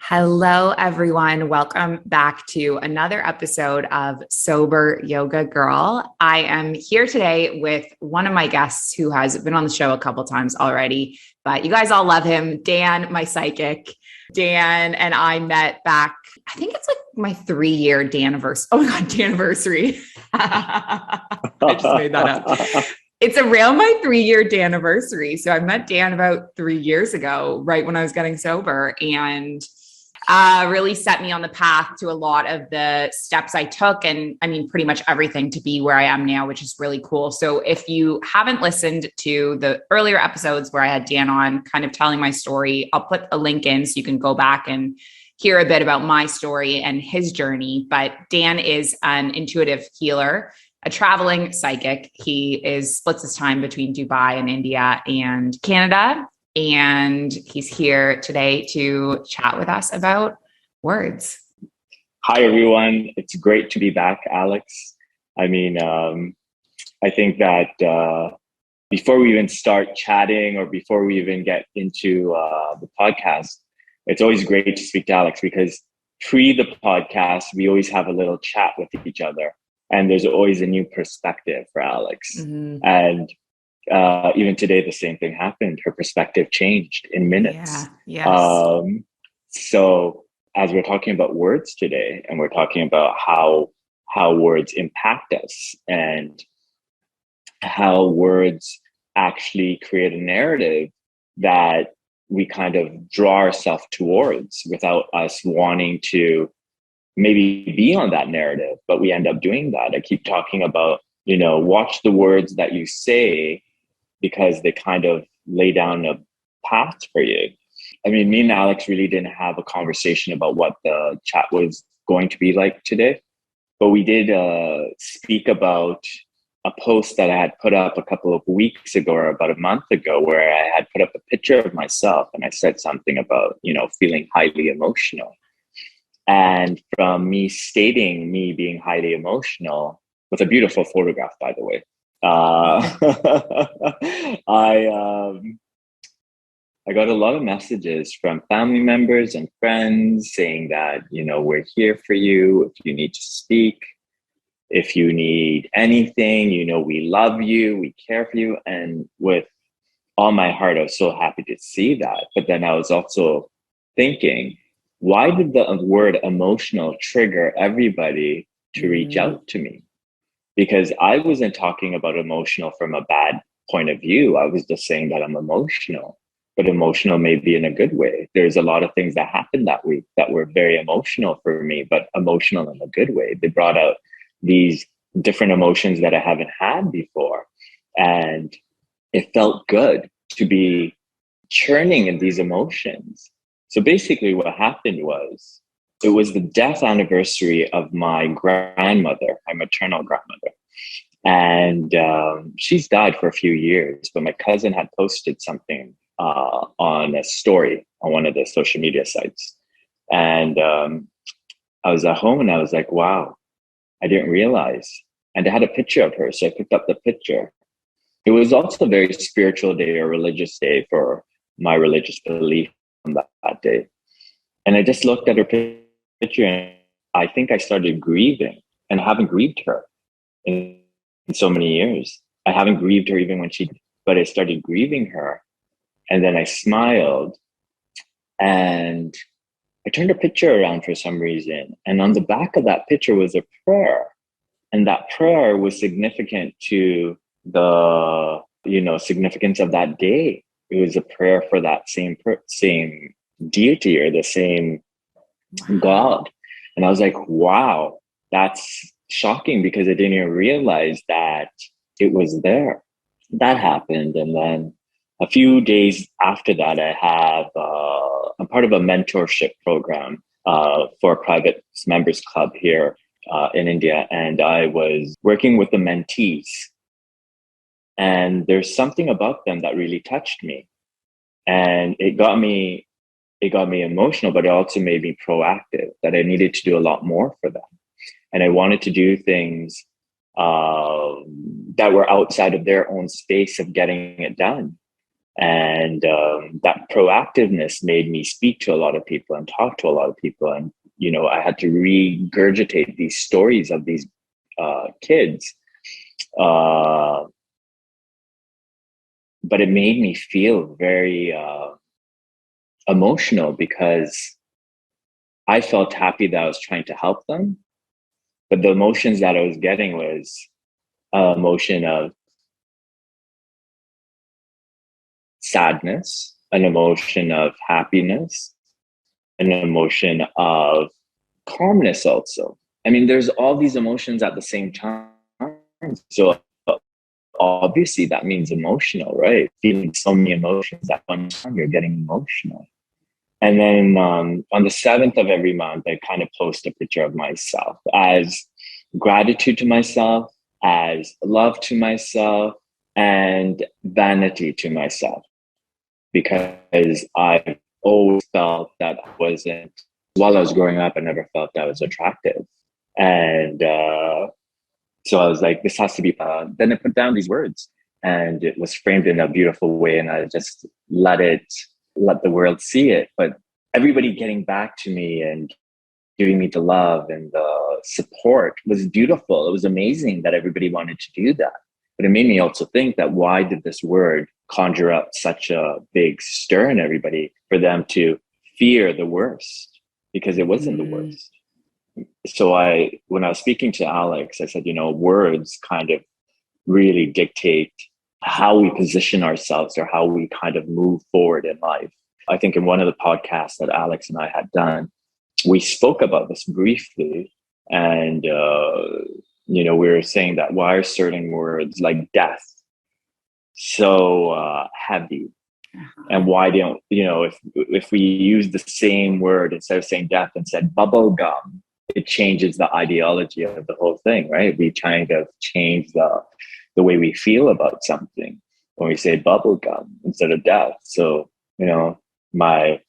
Hello, everyone. Welcome back to another episode of Sober Yoga Girl. I am here today with one of my guests who has been on the show a couple times already, but you guys all love him, Dan, my psychic. Dan and I met back, I think it's like my 3-year Dan-Iversary. Oh my God, Dan-Iversary. I just made that up. It's around my 3-year Dan-Iversary. So I met Dan about 3 years ago, right when I was getting sober, and really set me on the path to a lot of the steps I took. And I mean, pretty much everything to be where I am now, which is really cool. So if you haven't listened to the earlier episodes where I had Dan on kind of telling my story, I'll put a link in so you can go back and hear a bit about my story and his journey. But Dan is an intuitive healer, a traveling psychic. He splits his time between Dubai and India and Canada. And he's here today to chat with us about words. Hi, everyone. It's great to be back, Alex. I mean, I think that before we even start chatting or before we even get into the podcast, it's always great to speak to Alex because pre the podcast, we always have a little chat with each other. And there's always a new perspective for Alex. Mm-hmm. And even today, the same thing happened. Her perspective changed in minutes. Yeah. Yes. So as we're talking about words today, and we're talking about how words impact us and how words actually create a narrative that we kind of draw ourselves towards without us wanting to maybe be on that narrative, but we end up doing that. I keep talking about, watch the words that you say, because they kind of lay down a path for you. I mean, me and Alex really didn't have a conversation about what the chat was going to be like today, but we did speak about a post that I had put up a couple of weeks ago or about a month ago, where I had put up a picture of myself and I said something about, feeling highly emotional. And from me stating me being highly emotional, with a beautiful photograph, by the way, I got a lot of messages from family members and friends saying that, we're here for you if you need to speak, if you need anything, we love you, we care for you. And with all my heart, I was so happy to see that. But then I was also thinking, why did the word emotional trigger everybody to reach out to me? Because I wasn't talking about emotional from a bad point of view. I was just saying that I'm emotional, but emotional may be in a good way. There's a lot of things that happened that week that were very emotional for me, but emotional in a good way. They brought out these different emotions that I haven't had before. And it felt good to be churning in these emotions. So basically what happened was, it was the death anniversary of my grandmother, my maternal grandmother. And she's died for a few years, but my cousin had posted something on a story on one of the social media sites. And I was at home and I was like, wow, I didn't realize. And I had a picture of her. So I picked up the picture. It was also a very spiritual day, or religious day for my religious belief on that day. And I just looked at her picture and I think I started grieving, and I haven't grieved her in so many years. I haven't grieved her even when but I started grieving her. And then I smiled and I turned her picture around for some reason. And on the back of that picture was a prayer. And that prayer was significant to the, significance of that day. It was a prayer for that same deity, or the same God. And I was like, wow, that's shocking, because I didn't even realize that it was there. That happened. And then a few days after that, I'm part of a mentorship program for a private members club here in India. And I was working with the mentees. And there's something about them that really touched me. And it got me emotional, but it also made me proactive, that I needed to do a lot more for them. And I wanted to do things that were outside of their own space of getting it done. And that proactiveness made me speak to a lot of people and talk to a lot of people. And, I had to regurgitate these stories of these kids. But it made me feel very emotional, because I felt happy that I was trying to help them. But the emotions that I was getting was an emotion of sadness, an emotion of happiness, an emotion of calmness also. I mean, there's all these emotions at the same time. So obviously that means emotional, right? Feeling so many emotions at one time, you're getting emotional. And then on the 7th of every month, I kind of post a picture of myself as gratitude to myself, as love to myself, and vanity to myself. Because I always felt that I wasn't, while I was growing up, I never felt that I was attractive. And so I was like, this has to be, then I put down these words, and it was framed in a beautiful way. And I just let the world see it. But everybody getting back to me and giving me the love and the support was beautiful. It was amazing that everybody wanted to do that. But it made me also think that, why did this word conjure up such a big stir in everybody for them to fear the worst? Because it wasn't the worst. So when I was speaking to Alex, I said, words kind of really dictate how we position ourselves or how we kind of move forward in life. I think in one of the podcasts that Alex and I had done, we spoke about this briefly. And, we were saying that, why are certain words like death so heavy? And why don't, if we use the same word instead of saying death and said bubble gum, it changes the ideology of the whole thing, right? We kind of change the way we feel about something when we say bubble gum instead of death. So, my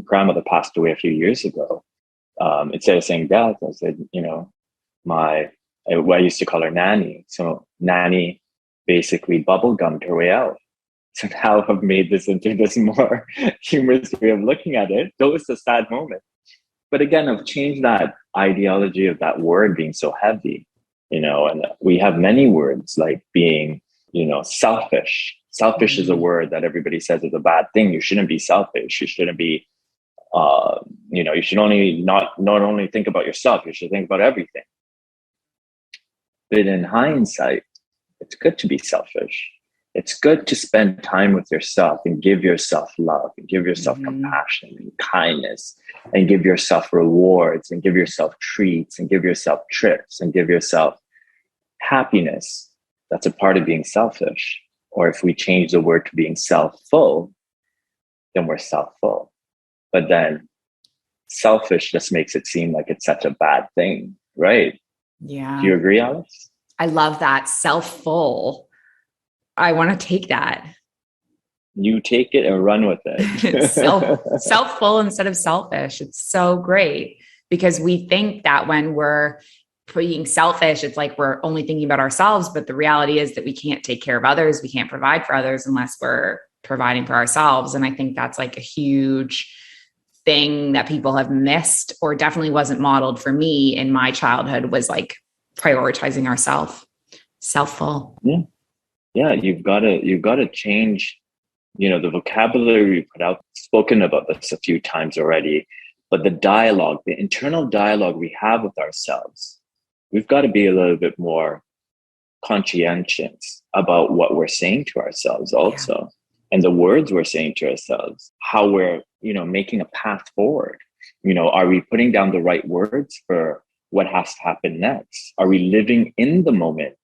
grandmother passed away a few years ago. Instead of saying death, I said, I used to call her Nanny. So Nanny basically bubble gummed her way out. So now I've made this into this more humorous way of looking at it, though it's a sad moment. But again, I've changed that ideology of that word being so heavy, and we have many words like being, selfish. Selfish is a word that everybody says is a bad thing. You shouldn't be selfish. You shouldn't be, you should only not only think about yourself, you should think about everything. But in hindsight, it's good to be selfish. It's good to spend time with yourself and give yourself love and give yourself compassion and kindness and give yourself rewards and give yourself treats and give yourself trips and give yourself happiness. That's a part of being selfish. Or if we change the word to being self-full, then we're self-full. But then selfish just makes it seem like it's such a bad thing, right? Yeah. Do you agree, Alex? I love that. Self-full. I want to take that. You take it and run with it. Self-full instead of selfish. It's so great, because we think that when we're being selfish, it's like we're only thinking about ourselves. But the reality is that we can't take care of others. We can't provide for others unless we're providing for ourselves. And I think that's like a huge thing that people have missed, or definitely wasn't modeled for me in my childhood, was like prioritizing ourselves. Self-full. Yeah, you've got to change, the vocabulary we put out. Spoken about this a few times already, but the internal dialogue we have with ourselves, we've got to be a little bit more conscientious about what we're saying to ourselves also. And the words we're saying to ourselves, how we're, making a path forward. Are we putting down the right words for what has to happen next? Are we living in the moment?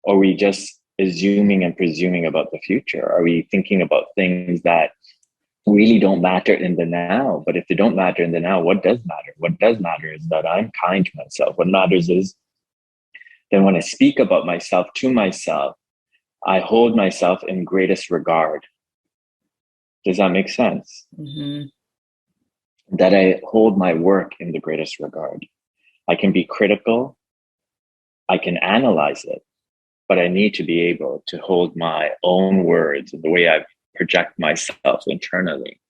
Or are we just assuming and presuming about the future? Are we thinking about things that really don't matter in the now? But if they don't matter in the now, what does matter? What does matter is that I'm kind to myself. What matters is then when I speak about myself to myself, I hold myself in greatest regard. Does that make sense? That I hold my work in the greatest regard. I can be critical. I can analyze it. But I need to be able to hold my own words and the way I've project myself internally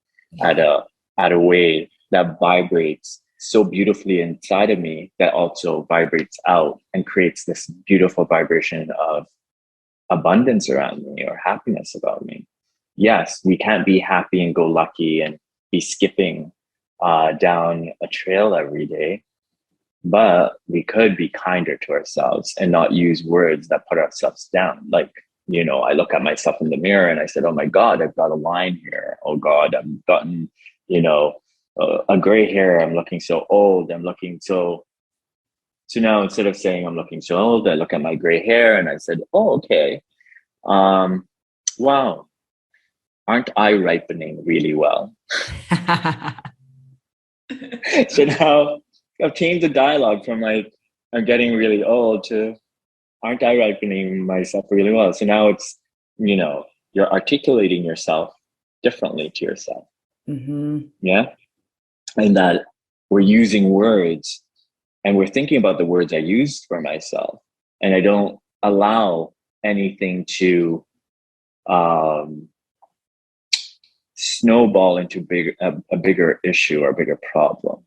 at a way that vibrates so beautifully inside of me, that also vibrates out and creates this beautiful vibration of abundance around me or happiness about me. Yes, we can't be happy and go lucky and be skipping down a trail every day, but we could be kinder to ourselves and not use words that put ourselves down. Like, I look at myself in the mirror and I said, oh my God, I've got a line here. Oh God, I've gotten, a gray hair. I'm looking so old. I'm looking so now instead of saying I'm looking so old, I look at my gray hair and I said, oh, okay. Wow. Aren't I ripening really well? So now I've changed the dialogue from like, I'm getting really old to, aren't I ripening myself really well? So now it's, you're articulating yourself differently to yourself. Mm-hmm. Yeah. And that we're using words and we're thinking about the words I used for myself. And I don't allow anything to snowball into a bigger issue or a bigger problem.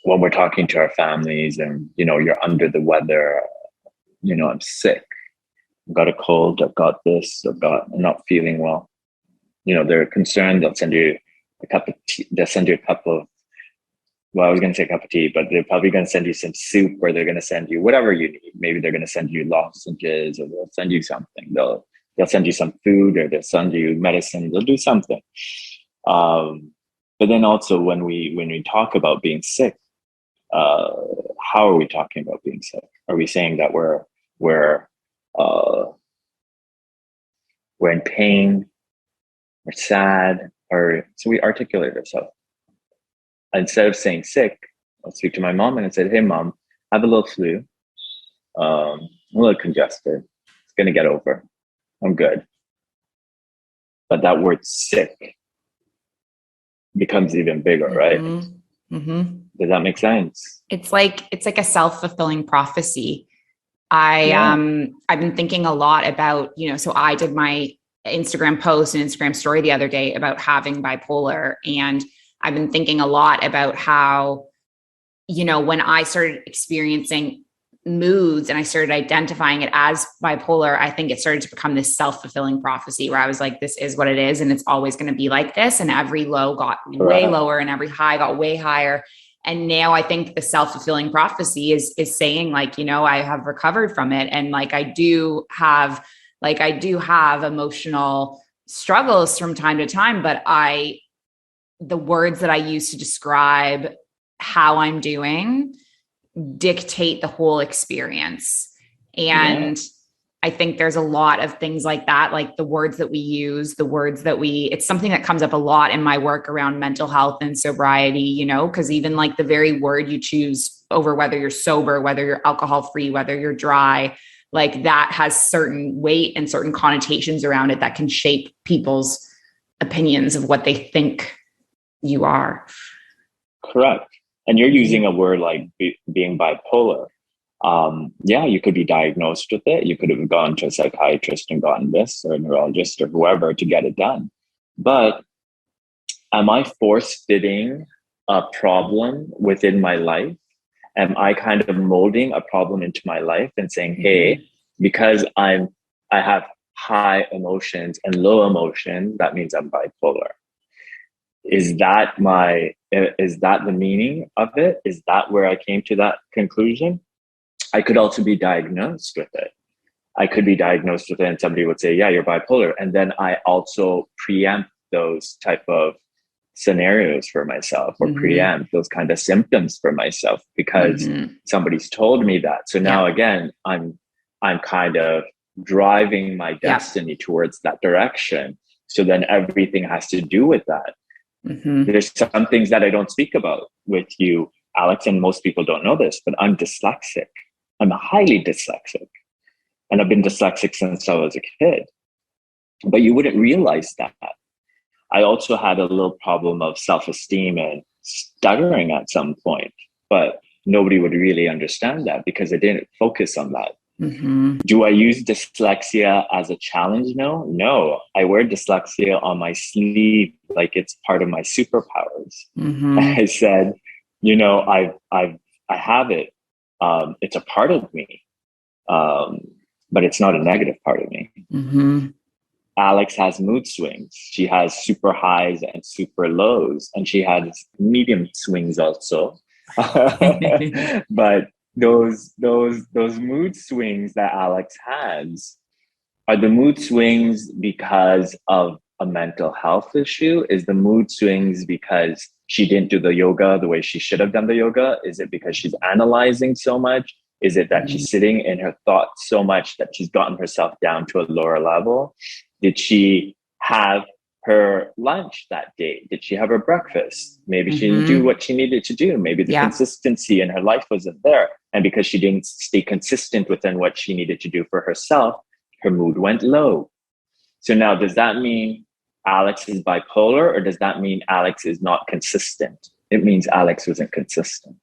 When we're talking to our families and, you're under the weather, I'm sick, I've got a cold, I've got this, I'm not feeling well. They're concerned, they'll send you a cup of tea, they'll send you a cup of, well, I was going to say a cup of tea, but they're probably going to send you some soup, or they're going to send you whatever you need. Maybe they're going to send you lozenges, or they'll send you something. They'll send you some food, or they'll send you medicine. They'll do something. But then also when we talk about being sick, how are we talking about being sick? Are we saying that we're in pain, we're sad, or so we articulate ourselves? Instead of saying sick, I'll speak to my mom and I said, hey mom, I have a little flu. I'm a little congested. It's gonna get over. I'm good. But that word sick becomes even bigger, right? Mm-hmm. Does that make sense? It's like a self-fulfilling prophecy. I've been thinking a lot about, so I did my Instagram post and Instagram story the other day about having bipolar. And I've been thinking a lot about how, when I started experiencing moods and I started identifying it as bipolar, I think it started to become this self-fulfilling prophecy where I was like, this is what it is. And it's always going to be like this. And every low got way lower and every high got way higher. And now I think the self-fulfilling prophecy is saying like, I have recovered from it. And like, I do have emotional struggles from time to time, but the words that I use to describe how I'm doing dictate the whole experience. And I think there's a lot of things like that, like the words that we use, it's something that comes up a lot in my work around mental health and sobriety, because even like the very word you choose over whether you're sober, whether you're alcohol free, whether you're dry, like that has certain weight and certain connotations around it that can shape people's opinions of what they think you are. Correct. And you're using a word like being bipolar. You could be diagnosed with it. You could have gone to a psychiatrist and gotten this, or a neurologist or whoever to get it done. But am I force-fitting a problem within my life? Am I kind of molding a problem into my life and saying, hey, because I have high emotions and low emotion, that means I'm bipolar? Is that the meaning of it? Is that where I came to that conclusion? I could also be diagnosed with it. I could be diagnosed with it and somebody would say, yeah, you're bipolar. And then I also preempt those type of scenarios for myself, or preempt those kind of symptoms for myself because somebody's told me that. So now again, I'm kind of driving my destiny towards that direction. So then everything has to do with that. There's some things that I don't speak about with you, Alex, and most people don't know this, but I'm dyslexic. I'm highly dyslexic. And I've been dyslexic since I was a kid. But you wouldn't realize that. I also had a little problem of self-esteem and stuttering at some point, but nobody would really understand that because I didn't focus on that. Do I use dyslexia as a challenge? No. I wear dyslexia on my sleeve like it's part of my superpowers. I said, I have it. It's a part of me, but it's not a negative part of me. Alex has mood swings. She has super highs and super lows, and she has medium swings also. But those mood swings that Alex has are the mood swings because of a mental health issue? Is the mood swings because she didn't do the yoga the way she should have done the yoga? Is it because she's analyzing so much? Is it that she's sitting in her thoughts so much that she's gotten herself down to a lower level? Did she have her lunch that day? Did she have her breakfast? Maybe she didn't do what she needed to do. Maybe the consistency in her life wasn't there. And because she didn't stay consistent within what she needed to do for herself, her mood went low. So now, does that mean Alex is bipolar, or does that mean Alex is not consistent? It means Alex wasn't consistent.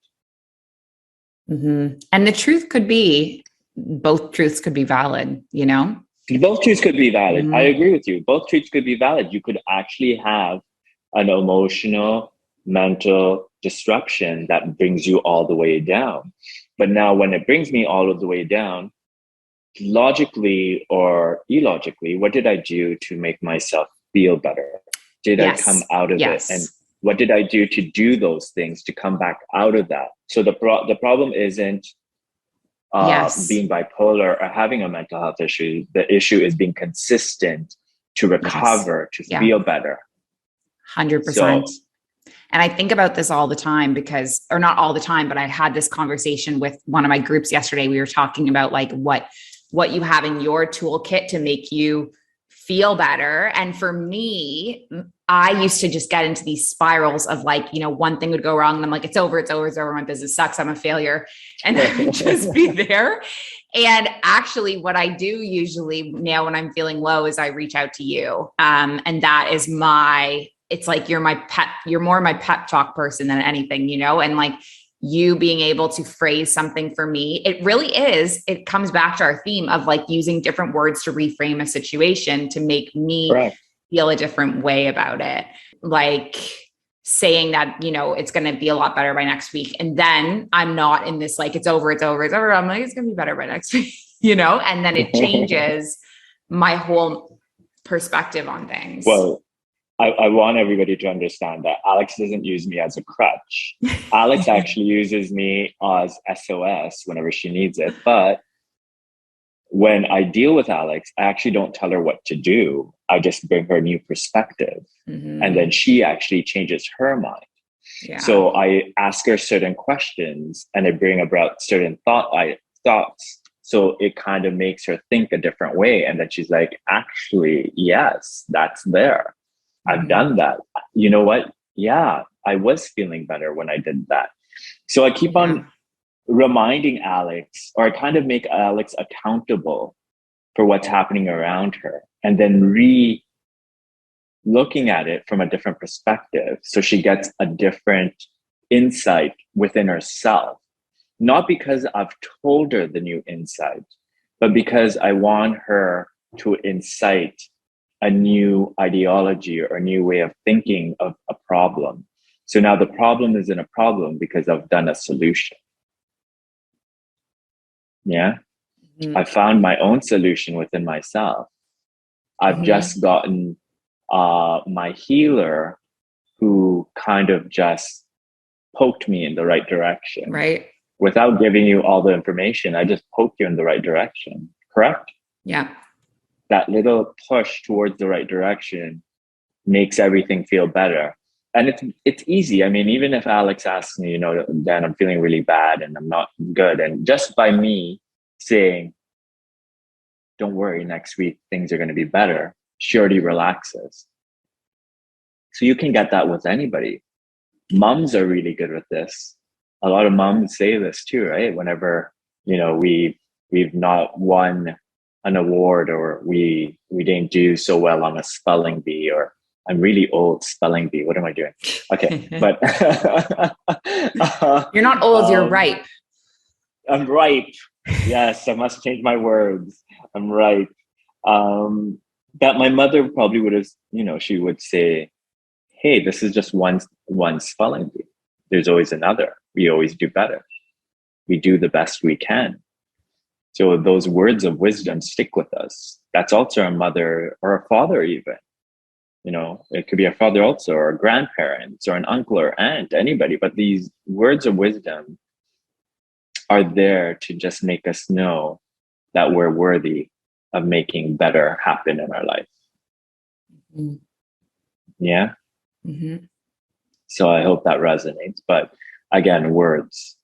And the truth could be, both truths could be valid, Both truths could be valid. I agree with you. Both truths could be valid. You could actually have an emotional, mental disruption that brings you all the way down. But now when it brings me all of the way down, logically or illogically, what did I do to make myself feel better? Did I come out of it? And what did I do to do those things to come back out of that? So the problem isn't being bipolar or having a mental health issue. The issue is being consistent to recover, to feel better. 100%. So, and I think about this all the time or not all the time, but I had this conversation with one of my groups yesterday. We were talking about like what you have in your toolkit to make you feel better. And for me, I used to just get into these spirals of like, one thing would go wrong and I'm like, it's over. My business sucks. I'm a failure. And I would just be there. And actually what I do usually now when I'm feeling low is I reach out to you. And that is it's like, you're more my pep talk person than anything, and like you being able to phrase something for me, it comes back to our theme of like using different words to reframe a situation to make me feel a different way about it. Like saying that, it's going to be a lot better by next week. And then I'm not in this, like, it's over. I'm like, it's going to be better by next week, and then it changes my whole perspective on things. Well, I want everybody to understand that Alex doesn't use me as a crutch. Alex actually uses me as SOS whenever she needs it. But when I deal with Alex, I actually don't tell her what to do. I just bring her a new perspective. And then she actually changes her mind. Yeah. So I ask her certain questions and I bring about certain thoughts. So it kind of makes her think a different way. And then she's like, actually, yes, that's there. I've done that. You know what? Yeah, I was feeling better when I did that. So I keep on reminding Alex, or I kind of make Alex accountable for what's happening around her, and then looking at it from a different perspective. So she gets a different insight within herself, not because I've told her the new insight, but because I want her to incite a new ideology or a new way of thinking of a problem. So now the problem isn't a problem because I've done a solution. Yeah. I found my own solution within myself. I've just gotten my healer who kind of just poked me in the right direction. Right. Without giving you all the information, I just poked you in the right direction. Correct? Yeah. That little push towards the right direction makes everything feel better. And it's easy. I mean, even if Alex asks me, Dan, I'm feeling really bad and I'm not good. And just by me saying, don't worry, next week, things are going to be better, she already relaxes. So you can get that with anybody. Moms are really good with this. A lot of moms say this too, right? Whenever, we've not won an award, or we didn't do so well on a spelling bee, or I'm really old, spelling bee. What am I doing? Okay, but you're not old, you're ripe. I'm ripe. Yes, I must change my words. I'm right. That my mother probably would have, she would say, hey, this is just one spelling bee. There's always another. We always do better. We do the best we can. So those words of wisdom stick with us. That's also our mother or a father, even. It could be a father also, or a grandparents, or an uncle or aunt, anybody. But these words of wisdom are there to just make us know that we're worthy of making better happen in our life. Mm-hmm. Yeah. Mm-hmm. So I hope that resonates. But again, words.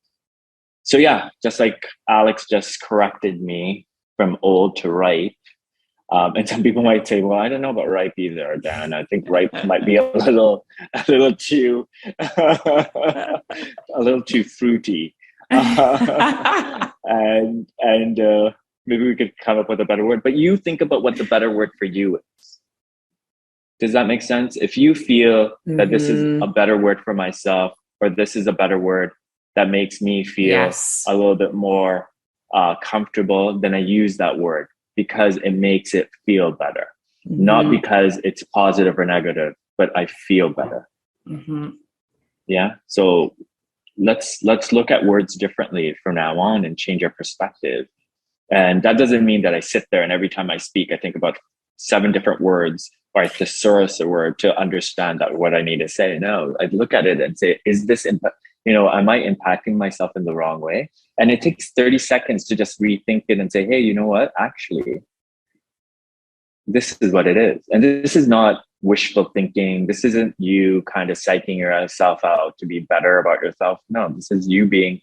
So yeah, just like Alex just corrected me from old to ripe. And some people might say, "Well, I don't know about ripe either, Dan. I think ripe might be a little too, a little too fruity." And maybe we could come up with a better word. But you think about what the better word for you is. Does that make sense? If you feel that this is a better word for myself, or this is a better word that makes me feel a little bit more comfortable, then I use that word because it makes it feel better. Not because it's positive or negative, but I feel better. Yeah. So let's look at words differently from now on and change our perspective. And that doesn't mean that I sit there and every time I speak, I think about 7 different words, or I thesaurus a word to understand that what I need to say. No, I look at it and say, is this, am I impacting myself in the wrong way? And it takes 30 seconds to just rethink it and say, hey, you know what? Actually, this is what it is. And this is not wishful thinking. This isn't you kind of psyching yourself out to be better about yourself. No, this is you being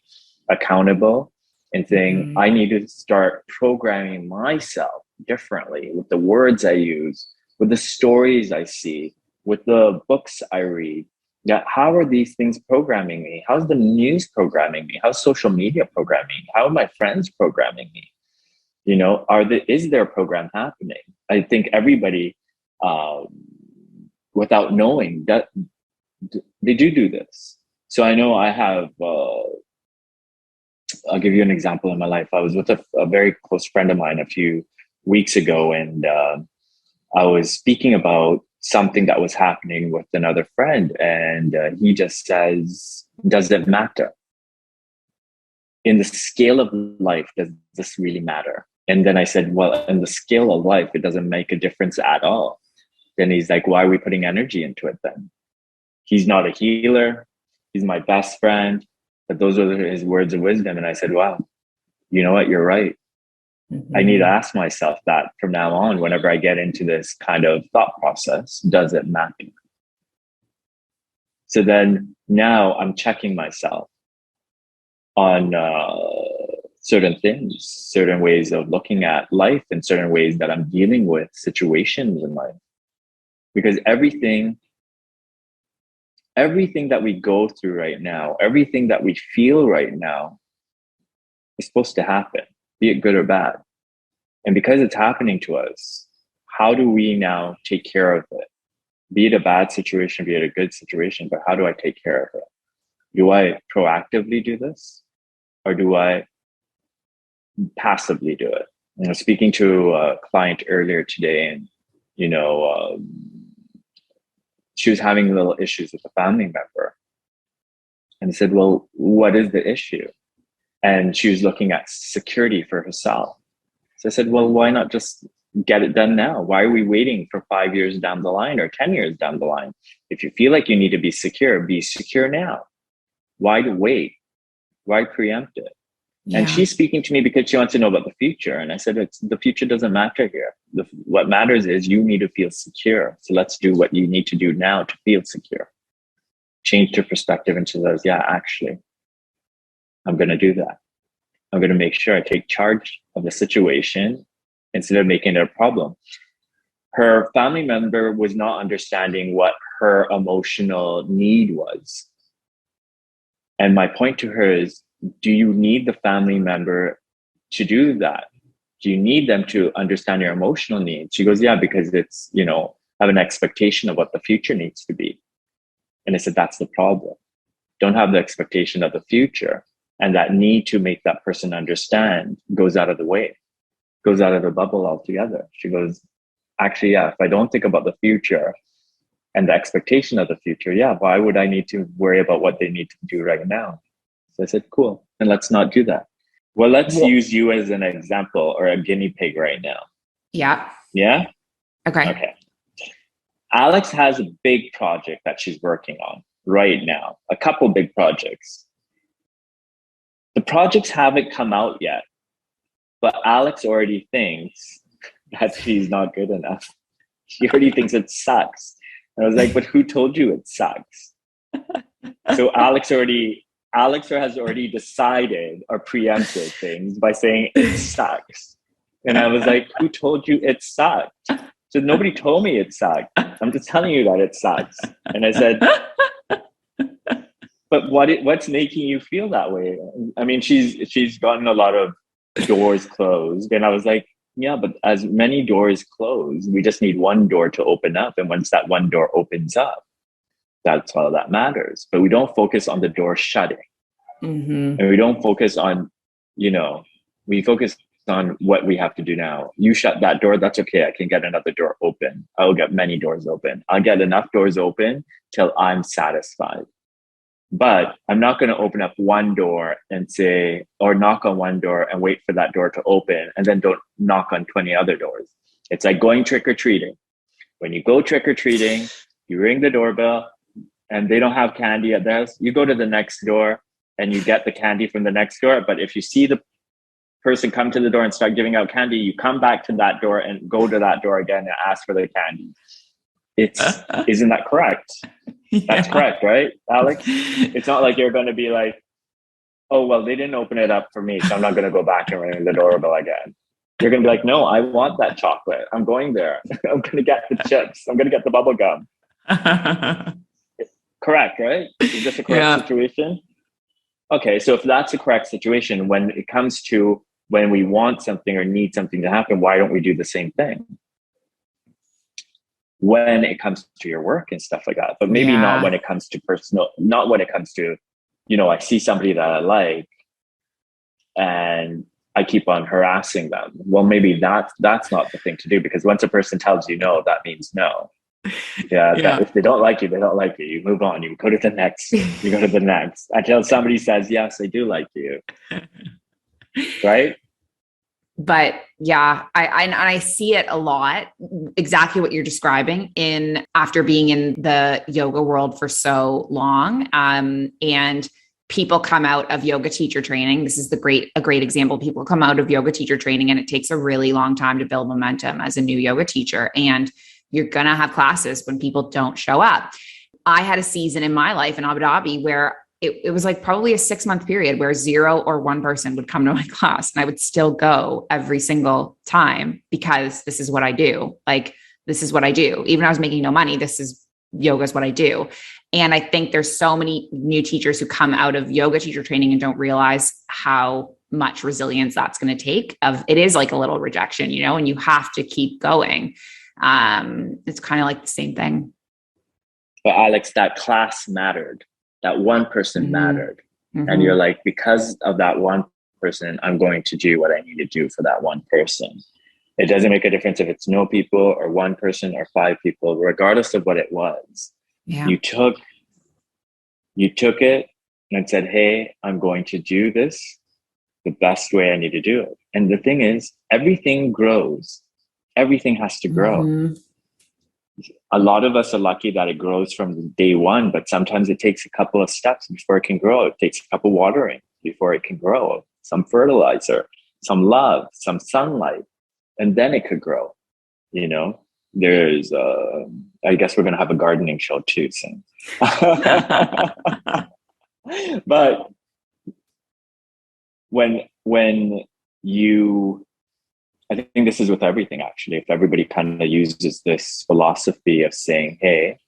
accountable and saying, I need to start programming myself differently with the words I use, with the stories I see, with the books I read. Yeah, how are these things programming me? How's the news programming me? How's social media programming me? How are my friends programming me? Is there a program happening? I think everybody, without knowing, that they do this. So I know I have. I'll give you an example in my life. I was with a very close friend of mine a few weeks ago, and I was speaking about something that was happening with another friend, and he just says, "Does it matter? In the scale of life, does this really matter?" And then I said, well, in the scale of life, it doesn't make a difference at all. Then he's like, why are we putting energy into it then? He's not a healer. He's my best friend. But those are his words of wisdom. And I said, wow, you know what? You're right. I need to ask myself that from now on, whenever I get into this kind of thought process, does it matter? So then now I'm checking myself on certain things, certain ways of looking at life, and certain ways that I'm dealing with situations in life. Because everything that we go through right now, everything that we feel right now is supposed to happen, be it good or bad. And because it's happening to us, how do we now take care of it? Be it a bad situation, be it a good situation, but how do I take care of it? Do I proactively do this? Or do I passively do it? Speaking to a client earlier today, and she was having little issues with a family member, and I said, well, what is the issue? And she was looking at security for herself. So I said, well, why not just get it done now? Why are we waiting for 5 years down the line or 10 years down the line? If you feel like you need to be secure now. Why wait? Why preempt it? Yeah. And she's speaking to me because she wants to know about the future. And I said, the future doesn't matter here. What matters is you need to feel secure. So let's do what you need to do now to feel secure. Change your perspective. And she says, yeah, actually, I'm going to do that. I'm going to make sure I take charge of the situation instead of making it a problem. Her family member was not understanding what her emotional need was. And my point to her is, do you need the family member to do that? Do you need them to understand your emotional needs? She goes, yeah, because it's, I have an expectation of what the future needs to be. And I said, that's the problem. Don't have the expectation of the future, And that need to make that person understand goes out of the way, goes out of the bubble altogether. She goes, actually, yeah, if I don't think about the future and the expectation of the future, yeah, why would I need to worry about what they need to do right now? So I said, cool, and let's not do that. Well, let's use you as an example or a guinea pig right now. Yeah. Yeah? Okay. Alex has a big project that she's working on right now, a couple big projects. The projects haven't come out yet, but Alex already thinks that she's not good enough. She already thinks it sucks. And I was like, but who told you it sucks? So Alex has already decided or preempted things by saying it sucks. And I was like, who told you it sucked? So nobody told me it sucked. I'm just telling you that it sucks. And I said, but what's making you feel that way? I mean, she's gotten a lot of doors closed. And I was like, yeah, but as many doors close, we just need one door to open up. And once that one door opens up, that's all that matters. But we don't focus on the door shutting. And we don't focus on, we focus on what we have to do now. You shut that door, that's okay. I can get another door open. I'll get many doors open. I'll get enough doors open till I'm satisfied. But I'm not going to open up one door and say, or knock on one door and wait for that door to open and then don't knock on 20 other doors. It's like going trick-or-treating. When you go trick-or-treating, you ring the doorbell and they don't have candy at their house. You go to the next door and you get the candy from the next door. But if you see the person come to the door and start giving out candy, you come back to that door and go to that door again and ask for the candy. Isn't that correct? Yeah. That's correct, right, Alex? It's not like you're going to be like, oh, well, they didn't open it up for me, so I'm not going to go back and ring the doorbell again. You're going to be like, no, I want that chocolate. I'm going there. I'm going to get the chips. I'm going to get the bubble gum. Correct, right? Is this a correct situation? Okay, so if that's the correct situation, when it comes to when we want something or need something to happen, why don't we do the same thing? When it comes to your work and stuff like that, but maybe not when it comes to personal, not when it comes to, I see somebody that I like and I keep on harassing them. Well, maybe that's not the thing to do, because once a person tells you no, that means no. If they don't like you, they don't like you. You move on, you go to the next, until somebody says, yes, they do like you. Right? But yeah, I see it a lot, exactly what you're describing after being in the yoga world for so long. And people come out of yoga teacher training. This is a great example. People come out of yoga teacher training and it takes a really long time to build momentum as a new yoga teacher. And you're going to have classes when people don't show up. I had a season in my life in Abu Dhabi where it was like probably a 6-month period where 0 or 1 person would come to my class, and I would still go every single time because this is what I do. Like, this is what I do. Even if I was making no money, yoga is what I do. And I think there's so many new teachers who come out of yoga teacher training and don't realize how much resilience that's going to take. It is like a little rejection, and you have to keep going. It's kind of like the same thing. But Alex, that class mattered. That one person mattered. And you're like, because of that one person, I'm going to do what I need to do for that one person. It doesn't make a difference if it's no people or one person or 5 people, regardless of what it was. Yeah. You took it and said, hey, I'm going to do this the best way I need to do it. And the thing is, everything grows. Everything has to grow. A lot of us are lucky that it grows from day one, but sometimes it takes a couple of steps before it can grow. It takes a couple watering before it can grow, some fertilizer, some love, some sunlight, and then it could grow. There's, I guess we're going to have a gardening show too soon. But when you, I think this is with everything, actually. If everybody kind of uses this philosophy of saying, hey,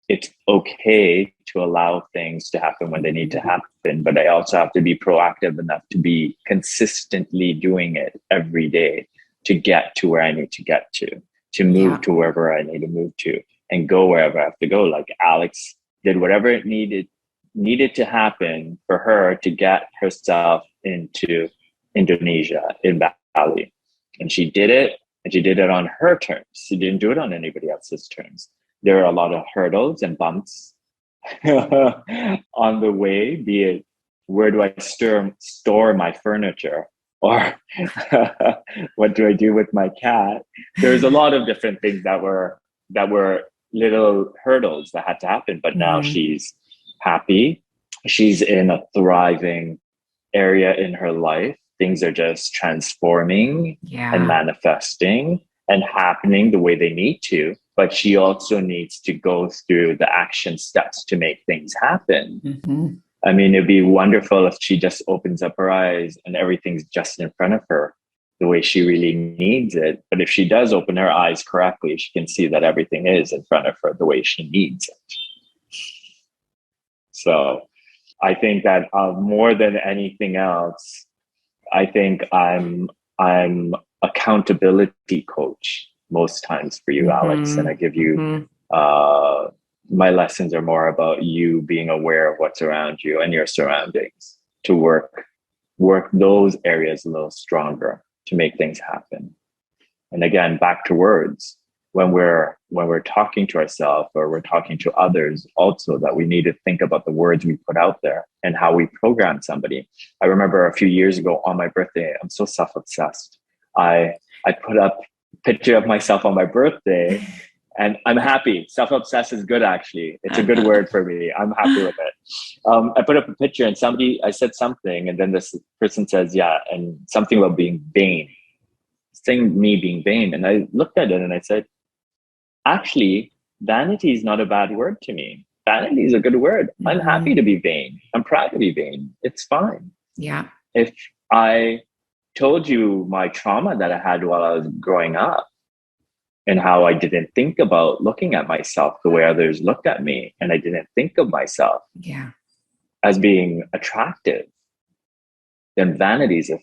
it's okay to allow things to happen when they need to happen, but I also have to be proactive enough to be consistently doing it every day to get to where I need to get to move to wherever I need to move to, and go wherever I have to go. Like Alex did whatever it needed needed to happen for her to get herself into Indonesia, in Bali. And she did it, and she did it on her terms. She didn't do it on anybody else's terms. There are a lot of hurdles and bumps on the way, be it where do I store my furniture, or what do I do with my cat? There's a lot of different things that were little hurdles that had to happen, but now she's happy. She's in a thriving area in her life. Things are just transforming and manifesting and happening the way they need to. But she also needs to go through the action steps to make things happen. I mean, it'd be wonderful if she just opens up her eyes and everything's just in front of her the way she really needs it. But if she does open her eyes correctly, she can see that everything is in front of her the way she needs it. So I think that more than anything else, I think I'm accountability coach most times for you, Alex. And I give you, my lessons are more about you being aware of what's around you and your surroundings to work those areas a little stronger to make things happen. And again, back to words, when we're talking to ourselves or we're talking to others, also that we need to think about the words we put out there and how we program somebody. I remember a few years ago on my birthday, I'm so self-obsessed. I put up a picture of myself on my birthday, and I'm happy. Self-obsessed is good, actually. It's a good word for me. I'm happy with it. I put up a picture and I said something, and then this person says, yeah, and something about being vain. Saying me being vain. And I looked at it and I said, actually, vanity is not a bad word to me. Vanity is a good word. I'm happy to be vain. I'm proud to be vain. It's fine. Yeah. If I told you my trauma that I had while I was growing up and how I didn't think about looking at myself the way others looked at me, and I didn't think of myself as being attractive, then vanity is an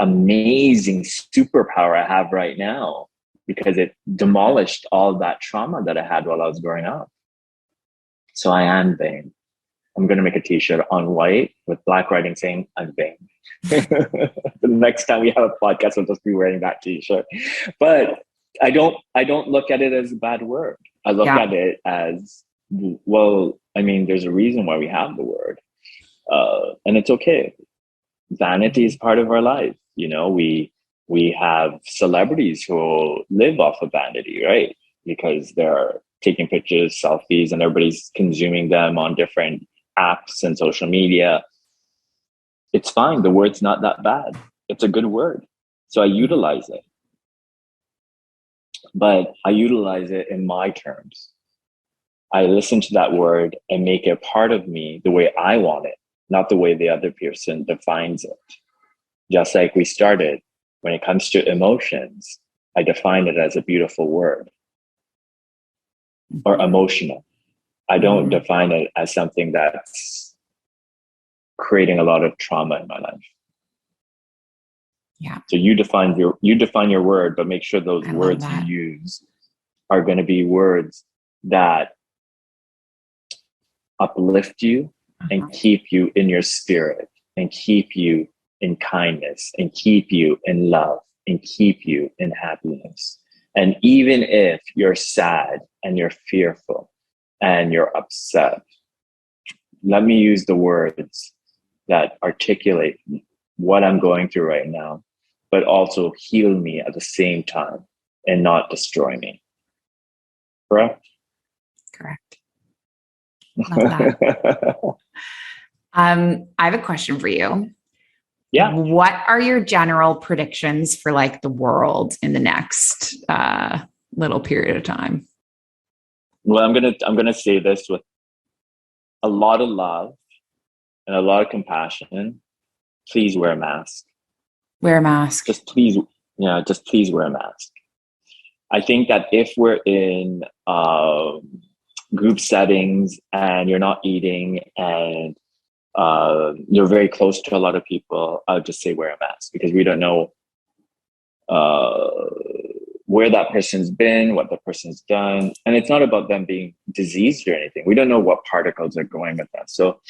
amazing superpower I have right now, because it demolished all that trauma that I had while I was growing up. So I am vain. I'm going to make a t-shirt on white with black writing saying I'm vain. The next time we have a podcast, I'll just be wearing that t-shirt. But I don't look at it as a bad word. I look at it as, well, I mean, there's a reason why we have the word. And it's okay. Vanity is part of our life. You know, we have celebrities who live off of vanity, right? Because they're taking pictures, selfies, and everybody's consuming them on different apps and social media. It's fine. The word's not that bad. It's a good word. So I utilize it. But I utilize it in my terms. I listen to that word and make it part of me the way I want it, not the way the other person defines it. Just like we started, when it comes to emotions, I define it as a beautiful word, or emotional. I don't define it as something that's creating a lot of trauma in my life. Yeah. So you define your word, but make sure those words you use are going to be words that uplift you and keep you in your spirit and keep you in kindness and keep you in love and keep you in happiness. And even if you're sad and you're fearful and you're upset, let me use the words that articulate what I'm going through right now, but also heal me at the same time and not destroy me. Correct? Correct. Love that. I have a question for you. Yeah. What are your general predictions for like the world in the next little period of time? Well, I'm gonna say this with a lot of love and a lot of compassion. Please wear a mask. Wear a mask. Just please wear a mask. I think that if we're in group settings and you're not eating and you're very close to a lot of people, I would just say wear a mask, because we don't know where that person's been, what the person's done. And it's not about them being diseased or anything. We don't know what particles are going with us. So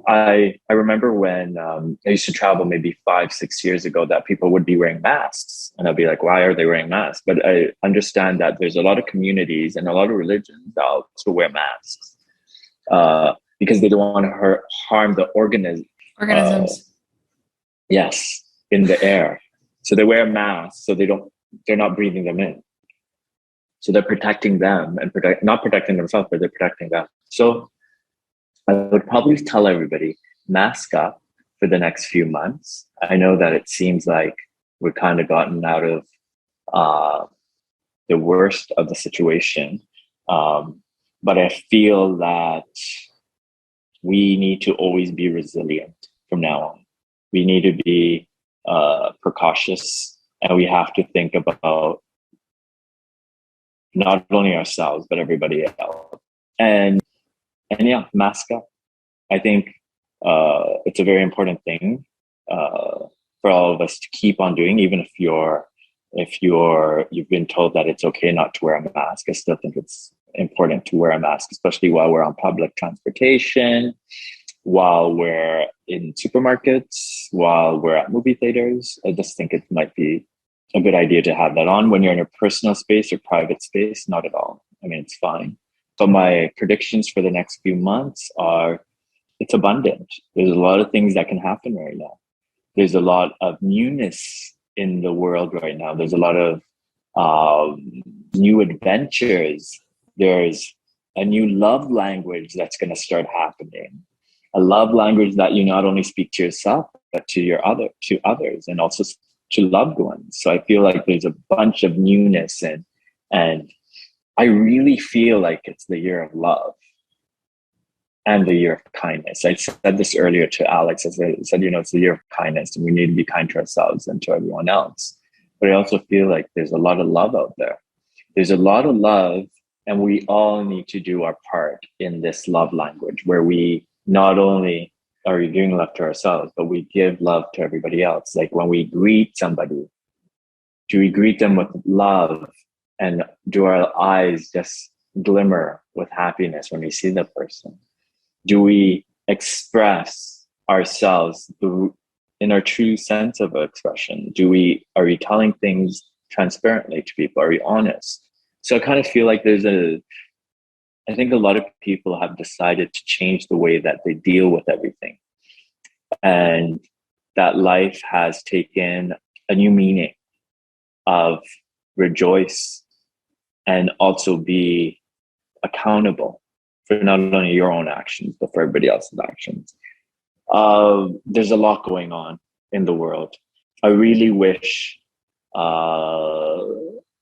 I remember when I used to travel maybe 5-6 years ago that people would be wearing masks. And I'd be like, why are they wearing masks? But I understand that there's a lot of communities and a lot of religions that also wear masks because they don't want to harm the Organisms. Yes, in the air. So they wear masks so they're not breathing them in. So they're protecting them and not protecting themselves, but they're protecting them. So I would probably tell everybody, mask up for the next few months. I know that it seems like we've kind of gotten out of the worst of the situation. But I feel that we need to always be resilient from now on. We need to be precautious, and we have to think about not only ourselves, but everybody else. And yeah, mask up. I think it's a very important thing for all of us to keep on doing, even if you've been told that it's okay not to wear a mask. I still think it's important to wear a mask, especially while we're on public transportation, while we're in supermarkets, while we're at movie theaters. I just think it might be a good idea to have that on. When you're in a personal space or private space, not at all. I mean, it's fine. But my predictions for the next few months are, it's abundant. There's a lot of things that can happen right now. There's a lot of newness in the world right now. There's a lot of new adventures. There's a new love language that's going to start happening. A love language that you not only speak to yourself, but to others, and also to loved ones. So I feel like there's a bunch of newness, and I really feel like it's the year of love and the year of kindness. I said this earlier to Alex. I said, it's the year of kindness, and we need to be kind to ourselves and to everyone else. But I also feel like there's a lot of love out there. There's a lot of love, and we all need to do our part in this love language, where we not only are we giving love to ourselves, but we give love to everybody else. Like when we greet somebody, do we greet them with love, and do our eyes just glimmer with happiness when we see the person? Do we express ourselves in our true sense of expression? Are we telling things transparently to people? Are we honest? So I kind of feel like I think a lot of people have decided to change the way that they deal with everything. And that life has taken a new meaning of rejoice and also be accountable for not only your own actions, but for everybody else's actions. There's a lot going on in the world. I really wish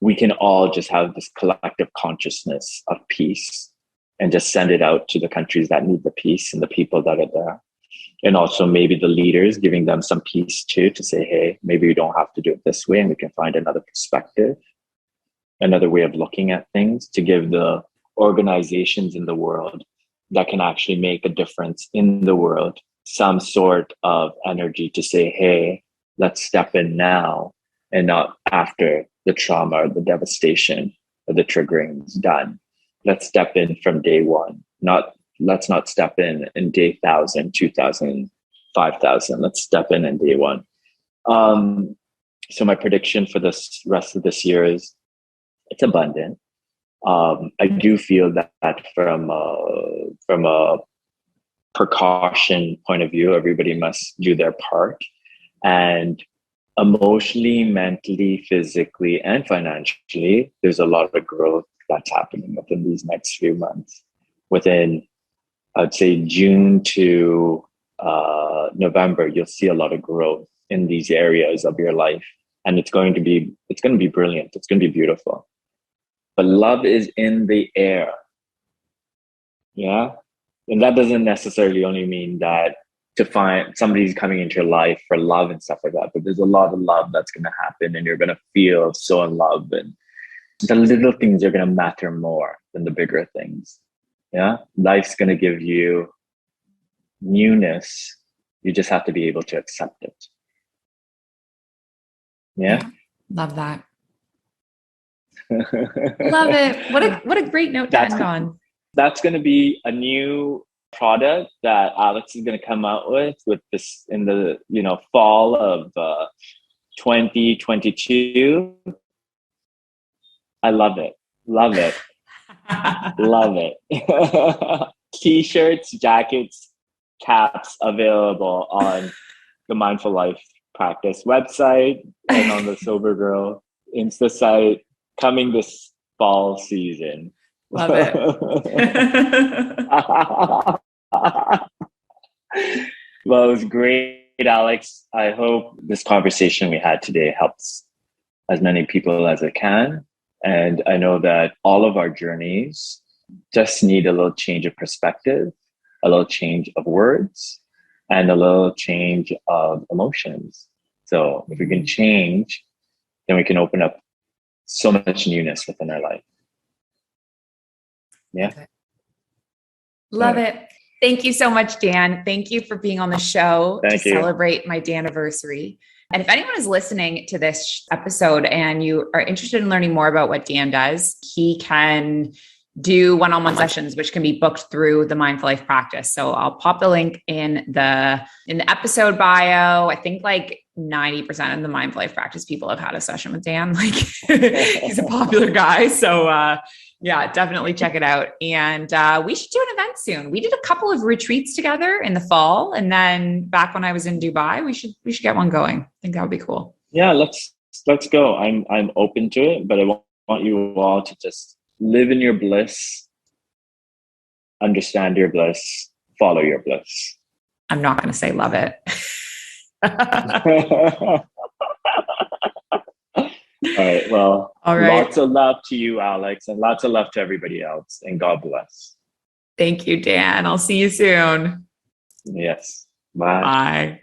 we can all just have this collective consciousness of peace and just send it out to the countries that need the peace and the people that are there. And also maybe the leaders, giving them some peace too, to say, hey, maybe we don't have to do it this way, and we can find another perspective, another way of looking at things, to give the organizations in the world that can actually make a difference in the world some sort of energy to say, hey, let's step in now and not after the trauma or the devastation or the triggering is done. Let's step in from day one. Let's not step in day 1,000, 2,000, 5,000. Let's step in day one. So my prediction for this rest of this year is it's abundant. I do feel that from a precaution point of view, everybody must do their part. And emotionally, mentally, physically, and financially, there's a lot of growth that's happening within these next few months. Within, I'd say, June to November, you'll see a lot of growth in these areas of your life, and it's going to be brilliant. It's going to be beautiful. But love is in the air. Yeah. And that doesn't necessarily only mean that to find somebody's coming into your life for love and stuff like that, but there's a lot of love that's going to happen, and you're going to feel so in love, and the little things are going to matter more than the bigger things. Yeah. Life's going to give you newness. You just have to be able to accept it. Yeah. Love that. Love it. What a great note to end on. That's going to be a new product that Alex is going to come out with this in the fall of 2022. I love it. Love it. Love it. T-shirts, jackets, caps available on the Mindful Life Practice website and on the Sober Girl Insta site coming this fall season. Love it. Well, it was great, Alex. I hope this conversation we had today helps as many people as it can. And I know that all of our journeys just need a little change of perspective, a little change of words, and a little change of emotions. So if we can change, then we can open up so much newness within our life. Yeah. Love it. Thank you so much, Dan. Thank you for being on the show to celebrate my Dan-Iversary. And if anyone is listening to this episode and you are interested in learning more about what Dan does, he can do one-on-one sessions, which can be booked through the Mindful Life Practice. So I'll pop the link in the episode bio. I think like 90% of the Mindful Life Practice people have had a session with Dan. Like he's a popular guy. So yeah, definitely check it out. And we should do an event soon. We did a couple of retreats together in the fall. And then back when I was in Dubai, we should get one going. I think that would be cool. Yeah, let's go. I'm open to it, but I want you all to just live in your bliss, understand your bliss, follow your bliss. I'm not going to say love it. All right. Well, lots of love to you, Alex, and lots of love to everybody else. And God bless. Thank you, Dan. I'll see you soon. Yes. Bye. Bye.